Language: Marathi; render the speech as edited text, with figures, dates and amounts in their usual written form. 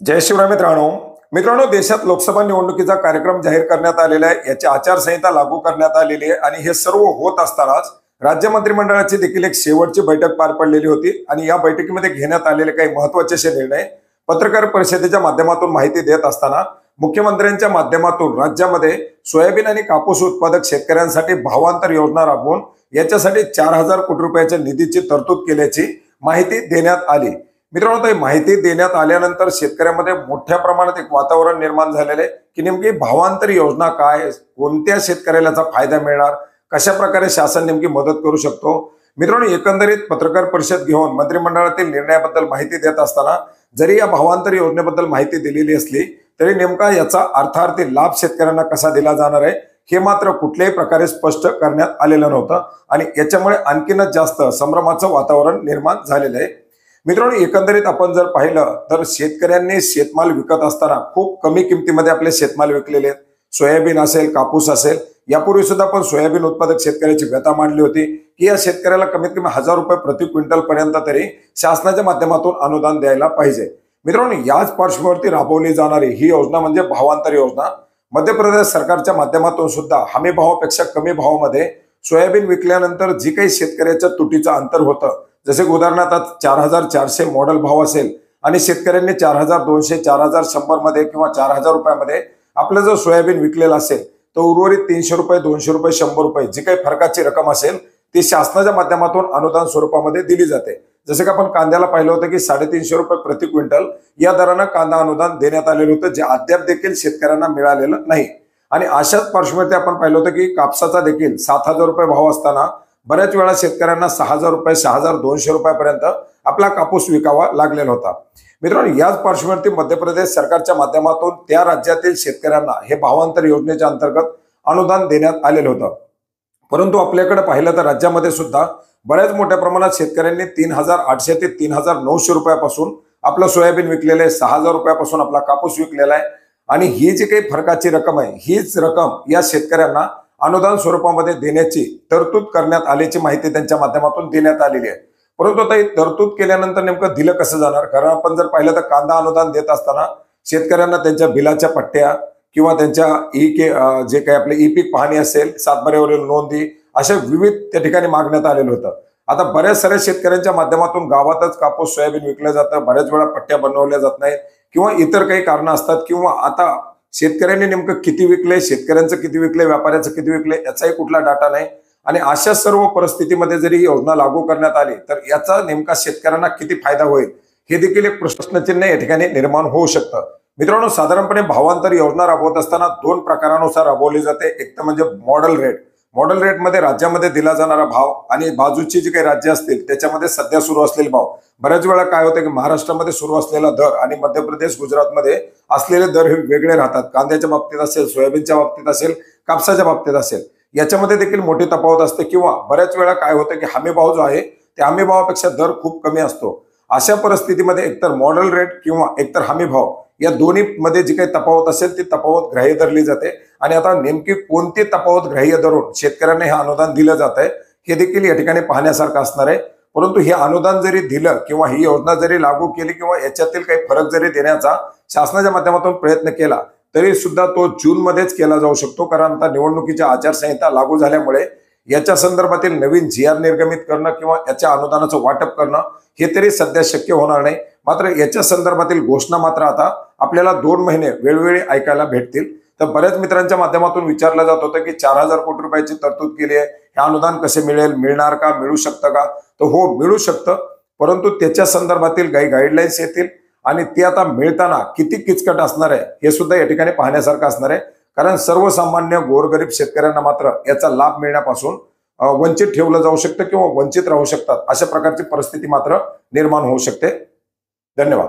जय शिवराय मित्रांनो देशात लोकसभा निवडणुकीचा कार्यक्रम जाहीर करण्यात आलेला आहे। याची आचारसंहिता लागू करण्यात आलेली आहे आणि हे सर्व होत असतानाच राज्य मंत्रिमंडळाची देखील एक शेवटची बैठक पार पडलेली होती आणि या बैठकीमध्ये घेण्यात आलेले काही महत्त्वाचे असे निर्णय पत्रकार परिषदेच्या माध्यमातून माहिती देत असताना मुख्यमंत्र्यांच्या माध्यमातून राज्यामध्ये सोयाबीन आणि कापूस उत्पादक शेतकऱ्यांसाठी भावांतर योजना राबवून याच्यासाठी 4,000 कोटी रुपयाच्या निधीची तरतूद केल्याची माहिती देण्यात आली। मित्रांनो, ही माहिती देण्यात आल्यानंतर शेतकऱ्यांमध्ये मोठ्या प्रमाणात एक वातावरण निर्माण झालेले की नेमकी भावांतर योजना काय, कोणत्या शेतकऱ्याला याचा फायदा मिळणार, कशा प्रकारे शासन नेमकी मदत करू शकतो। मित्रांनो, एकंदरीत पत्रकार परिषद घेऊन मंत्रिमंडळातील निर्णयाबद्दल माहिती देत असताना जरी या भावांतर योजनेबद्दल माहिती दिलेली असली तरी नेमका याचा अर्थार्थी लाभ शेतकऱ्यांना कसा दिला जाणार आहे हे मात्र कुठल्याही प्रकारे स्पष्ट करण्यात आलेलं नव्हतं आणि याच्यामुळे आणखीनच जास्त संभ्रमाचं वातावरण निर्माण झालेलं आहे। मित्रांनो, एकंदरीत आपण जर पाहिलं तर शेतकऱ्यांनी शेतमाल विकत असताना खूप कमी किमतीमध्ये आपले शेतमाल विकलेले आहेत। सोयाबीन असेल, कापूस असेल, यापूर्वी सुद्धा आपण सोयाबीन उत्पादक शेतकऱ्याची व्यथा मांडली होती की या शेतकऱ्याला कमीत कमी 1,000 रुपये प्रति क्विंटल पर्यंत तरी शासनाच्या माध्यमातून अनुदान द्यायला पाहिजे। मित्रांनो, याच पार्श्वभूमीवरती राबवली जाणारी ही योजना म्हणजे भावांतर योजना। मध्य प्रदेश सरकारच्या माध्यमातून सुद्धा हमी भावापेक्षा कमी भावामध्ये सोयाबीन विकल्यानंतर जी काही शेतकऱ्याच्या तुटीचं अंतर होतं, जसे उदाहरणार्थ 4,400 मॉडेल भाव असेल आणि शेतकऱ्यांनी 4,200, 4,100 मध्ये किंवा 4,000 रुपयामध्ये आपलं जर सोयाबीन विकलेलं असेल तर उर्वरित 300 रुपये, 200 रुपये, 100 रुपये जी काही फरकाची रक्कम असेल ती शासनाच्या माध्यमातून अनुदान स्वरूपामध्ये दिली जाते। जसे की आपण कांद्याला पाहिलं होतं की 350 रुपये प्रति क्विंटल या दरानं कांदा अनुदान देण्यात आलेलं होतं, जे अद्याप देखील शेतकऱ्यांना मिळालेलं नाही। आणि अशाच पार्श्वभूमीवरती आपण पाहिलं होतं की कापसाचा देखील 7,000 रुपये भाव असताना बऱ्याच वेळा शेतकऱ्यांना 6,000 रुपये, 6,200 रुपयापर्यंत आपला कापूस विकावा लागलेला होता। मित्रांनो, याच पार्श्वभूमीवरती मध्य प्रदेश सरकारच्या माध्यमातून त्या राज्यातील शेतकऱ्यांना हे भावांतर योजनेच्या अंतर्गत अनुदान देण्यात आलेलं होतं। परंतु आपल्याकडे पाहिलं तर राज्यामध्ये सुद्धा बऱ्याच मोठ्या प्रमाणात शेतकऱ्यांनी 3,800 ते 3,900 रुपयापासून आपलं सोयाबीन विकलेलं आहे, 6,000 रुपयापासून आपला कापूस विकलेला आहे आणि ही जी काही फरकाची रक्कम आहे हीच रक्कम या शेतकऱ्यांना अनुदान स्वरूपामध्ये देण्याची तरतूद करण्यात आल्याची माहिती त्यांच्या माध्यमातून देण्यात आलेली आहे। परंतु आता ही तरतूद केल्यानंतर नेमकं दिलं कसं जाणार, कारण आपण जर पाहिलं तर कांदा अनुदान देत असताना शेतकऱ्यांना त्यांच्या बिलाच्या पट्ट्या किंवा त्यांच्या जे काही आपले ई पीक पाहणी असेल, सातबाऱ्यावरील नोंदी, अशा विविध त्या ठिकाणी मागण्यात आलेलं होतं। आता बऱ्याच साऱ्या शेतकऱ्यांच्या माध्यमातून गावातच कापूस सोयाबीन विकलं जातं, बऱ्याच वेळा पट्ट्या बनवल्या जात नाहीत किंवा इतर काही कारणं असतात किंवा आता शेतकऱ्यांनी नेमकं किती विकले, शेतकऱ्यांचं किती विकले, व्यापाऱ्याचं किती विकले याचाही कुठला डाटा नाही। आणि अशा सर्व परिस्थितीमध्ये जरी ही योजना लागू करण्यात आली तर याचा नेमका शेतकऱ्यांना किती फायदा होईल हे देखील एक प्रश्नचिन्ह या ठिकाणी निर्माण होऊ शकतं। मित्रांनो, साधारणपणे भावांतर योजना राबवत असताना 2 प्रकारानुसार राबवली जाते। एक तर म्हणजे मॉडेल रेट। मॉडेल रेटमध्ये राज्यामध्ये दिला जाणारा भाव आणि बाजूची जी काही राज्य असतील त्याच्यामध्ये सध्या सुरू असलेले भाव। बऱ्याच वेळा काय होतं की महाराष्ट्रामध्ये सुरू असलेला दर आणि मध्य प्रदेश, गुजरातमध्ये असलेले दर हे वेगळे राहतात। कांद्याच्या बाबतीत असेल, सोयाबीनच्या बाबतीत असेल, कापसाच्या बाबतीत असेल, याच्यामध्ये देखील मोठी तफावत असते किंवा बऱ्याच वेळा काय होतं की हमी भाव जो आहे त्या हमी भावापेक्षा दर खूप कमी असतो। अशा परिस्थितीमध्ये एकतर मॉडेल रेट किंवा एकतर हमी भाव या दोन्ही मध्ये जी काही तफावत असेल ती तफावत ग्राह्य धरली जाते आणि आता नेमकी कोणती तफावत ग्राह्य धरून शेतकऱ्यांना हे अनुदान दिलं जात आहे हे देखील या ठिकाणी पाहण्यासारखं असणार आहे। परंतु हे अनुदान जरी दिलं किंवा ही योजना जरी लागू केली किंवा याच्यातील काही फरक जरी देण्याचा शासनाच्या माध्यमातून प्रयत्न केला तरी सुद्धा तो जून मध्येच केला जाऊ शकतो, कारण आता निवडणुकीची आचारसंहिता लागू झाल्यामुळे याच्या संदर्भातील नवीन GR निर्गमित करणं किंवा याच्या अनुदानाचं वाटप करणं हे तरी सध्या शक्य होणार नाही। मात्र याच्या संदर्भातील घोषणा मात्र आता आपल्याला 2 महिने वेळोवेळी ऐकायला भेटतील। तर बऱ्याच मित्रांच्या माध्यमातून विचारलं जात होतं की 4,000 कोटी रुपयाची तरतूद केली आहे, हे अनुदान कसे मिळेल, मिळणार का, मिळू शकतं का? तर हो, मिळू शकतं, परंतु त्याच्या संदर्भातील काही गाईडलाईन्स येतील आणि ते आता मिळताना किती किचकट असणार आहे हे सुद्धा या ठिकाणी पाहण्यासारखं असणार आहे, कारण सर्वसामान्य गोरगरीब शेतकऱ्यांना मात्र याचा लाभ मिळण्यापासून वंचित ठेवलं जाऊ शकतं किंवा वंचित राहू शकतात। अशा प्रकारची परिस्थिती मात्र निर्माण होऊ शकते। धन्यवाद।